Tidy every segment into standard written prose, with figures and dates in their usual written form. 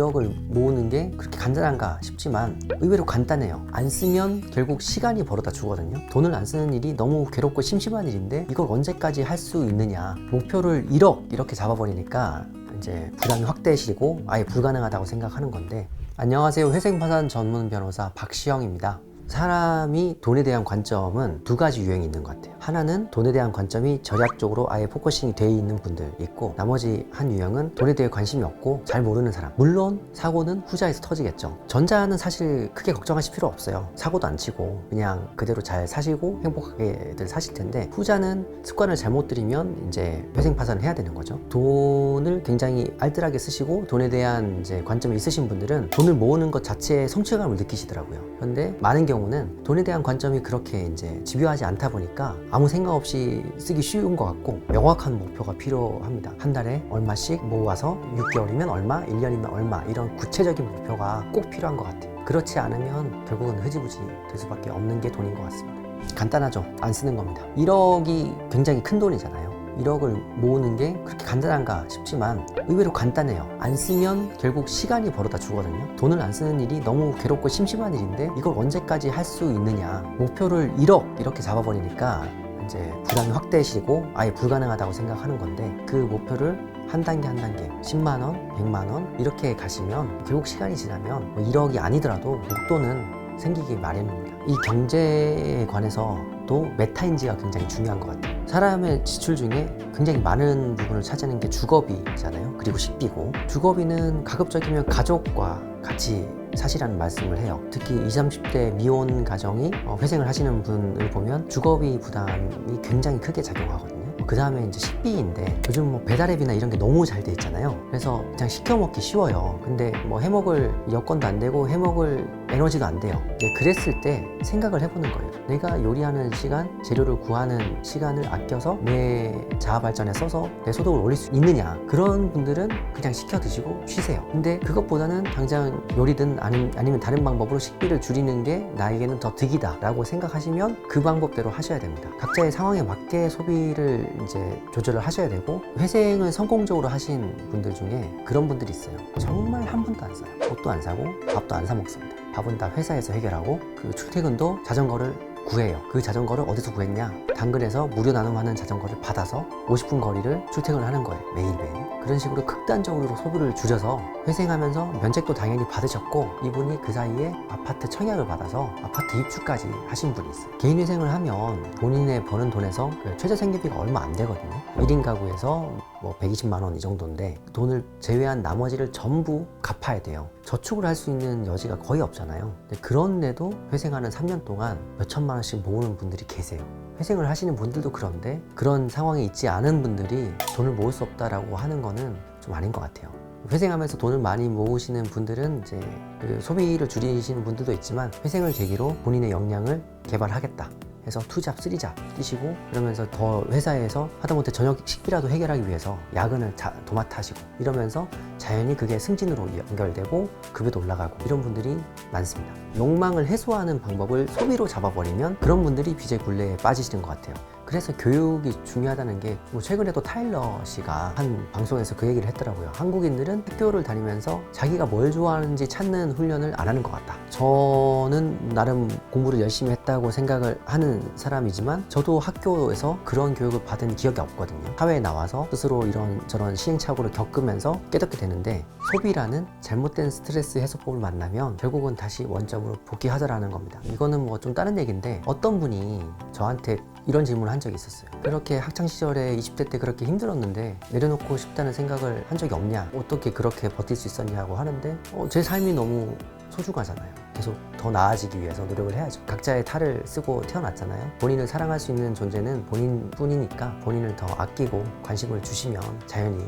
1억을 모으는 게 그렇게 간단한가 싶지만 의외로 간단해요. 안 쓰면 결국 시간이 벌어다 주거든요. 돈을 안 쓰는 일이 너무 괴롭고 심심한 일인데 이걸 언제까지 할 수 있느냐. 목표를 1억 이렇게 잡아버리니까 이제 부담이 확대시고 아예 불가능하다고 생각하는 건데, 안녕하세요. 회생파산 전문 변호사 박시영입니다. 사람이 돈에 대한 관점은 두 가지 유형이 있는 것 같아요. 하나는 돈에 대한 관점이 절약적으로 아예 포커싱이 되어 있는 분들 있고, 나머지 한 유형은 돈에 대해 관심이 없고 잘 모르는 사람. 물론 사고는 후자에서 터지겠죠. 전자는 사실 크게 걱정하실 필요 없어요. 사고도 안 치고 그냥 그대로 잘 사시고 행복하게들 사실 텐데, 후자는 습관을 잘못 들이면 이제 회생파산을 해야 되는 거죠. 돈을 굉장히 알뜰하게 쓰시고 돈에 대한 이제 관점이 있으신 분들은 돈을 모으는 것 자체에 성취감을 느끼시더라고요. 그런데 많은 경우는 돈에 대한 관점이 그렇게 이제 집요하지 않다 보니까 아무 생각 없이 쓰기 쉬운 것 같고, 명확한 목표가 필요합니다. 한 달에 얼마씩 모아서 6개월이면 얼마, 1년이면 얼마, 이런 구체적인 목표가 꼭 필요한 것 같아요. 그렇지 않으면 결국은 흐지부지 될 수밖에 없는 게 돈인 것 같습니다. 간단하죠? 안 쓰는 겁니다. 1억이 굉장히 큰 돈이잖아요. 1억을 모으는 게 그렇게 간단한가 싶지만 의외로 간단해요. 안 쓰면 결국 시간이 벌어다 주거든요. 돈을 안 쓰는 일이 너무 괴롭고 심심한 일인데 이걸 언제까지 할 수 있느냐. 목표를 1억 이렇게 잡아버리니까 이제 부담이 확대시고 아예 불가능하다고 생각하는 건데, 그 목표를 한 단계 한 단계 10만 원, 100만 원 이렇게 가시면 결국 시간이 지나면 1억이 아니더라도 목돈은 생기기 마련입니다. 이 경제에 관해서도 메타인지가 굉장히 중요한 것 같아요. 사람의 지출 중에 굉장히 많은 부분을 차지하는 게 주거비잖아요. 그리고 식비고, 주거비는 가급적이면 가족과 같이 사시라는 말씀을 해요. 특히 20, 30대 미혼 가정이 회생을 하시는 분을 보면 주거비 부담이 굉장히 크게 작용하거든요. 그 다음에 이제 식비인데, 요즘 뭐 배달앱이나 이런 게 너무 잘 돼 있잖아요. 그래서 그냥 시켜 먹기 쉬워요. 근데 뭐 해먹을 여건도 안 되고 해먹을 에너지도 안 돼요. 그랬을 때 생각을 해보는 거예요. 내가 요리하는 시간, 재료를 구하는 시간을 아껴서 내 자아 발전에 써서 내 소득을 올릴 수 있느냐. 그런 분들은 그냥 시켜 드시고 쉬세요. 근데 그것보다는 당장 요리든 아니면 다른 방법으로 식비를 줄이는 게 나에게는 더 득이다 라고 생각하시면 그 방법대로 하셔야 됩니다. 각자의 상황에 맞게 소비를 이제 조절을 하셔야 되고, 회생을 성공적으로 하신 분들 중에 그런 분들이 있어요. 정말 한 번도 안 사요. 옷도 안 사고 밥도 안 사 먹습니다. 밥은 다 회사에서 해결하고, 그 출퇴근도 자전거를 구해요. 그 자전거를 어디서 구했냐? 당근에서 무료 나눔하는 자전거를 받아서 50분 거리를 출퇴근을 하는 거예요. 매일매일. 그런 식으로 극단적으로 소비를 줄여서 회생하면서 면책도 당연히 받으셨고, 이분이 그 사이에 아파트 청약을 받아서 아파트 입주까지 하신 분이 있어요. 개인회생을 하면 본인의 버는 돈에서 그 최저 생계비가 얼마 안 되거든요. 1인 가구에서 뭐 120만 원 이 정도인데, 돈을 제외한 나머지를 전부 갚아야 돼요. 저축을 할 수 있는 여지가 거의 없잖아요. 근데 그런데도 회생하는 3년 동안 몇 천만 원씩 모으는 분들이 계세요. 회생을 하시는 분들도 그런데 그런 상황에 있지 않은 분들이 돈을 모을 수 없다라고 하는 거는 좀 아닌 것 같아요. 회생하면서 돈을 많이 모으시는 분들은 이제 그 소비를 줄이시는 분들도 있지만, 회생을 계기로 본인의 역량을 개발하겠다 해서 2잡, 3잡 뛰시고, 그러면서 더 회사에서 하다못해 저녁 식비라도 해결하기 위해서 야근을 도맡아 하시고, 이러면서 자연히 그게 승진으로 연결되고 급여도 올라가고, 이런 분들이 많습니다. 욕망을 해소하는 방법을 소비로 잡아버리면 그런 분들이 빚의 굴레에 빠지시는 것 같아요. 그래서 교육이 중요하다는 게, 뭐 최근에도 타일러 씨가 한 방송에서 그 얘기를 했더라고요. 한국인들은 학교를 다니면서 자기가 뭘 좋아하는지 찾는 훈련을 안 하는 것 같다. 저는 나름 공부를 열심히 했다고 생각을 하는 사람이지만, 저도 학교에서 그런 교육을 받은 기억이 없거든요. 사회에 나와서 스스로 이런저런 시행착오를 겪으면서 깨닫게 되는데, 소비라는 잘못된 스트레스 해소법을 만나면 결국은 다시 원점으로 복귀하자라는 겁니다. 이거는 뭐 좀 다른 얘기인데, 어떤 분이 저한테 이런 질문을 한 적이 있었어요. 그렇게 학창시절에 20대 때 그렇게 힘들었는데 내려놓고 싶다는 생각을 한 적이 없냐, 어떻게 그렇게 버틸 수 있었냐고 하는데, 제 삶이 너무 소중하잖아요. 계속 더 나아지기 위해서 노력을 해야죠. 각자의 탈을 쓰고 태어났잖아요. 본인을 사랑할 수 있는 존재는 본인뿐이니까 본인을 더 아끼고 관심을 주시면 자연히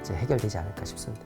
이제 해결되지 않을까 싶습니다.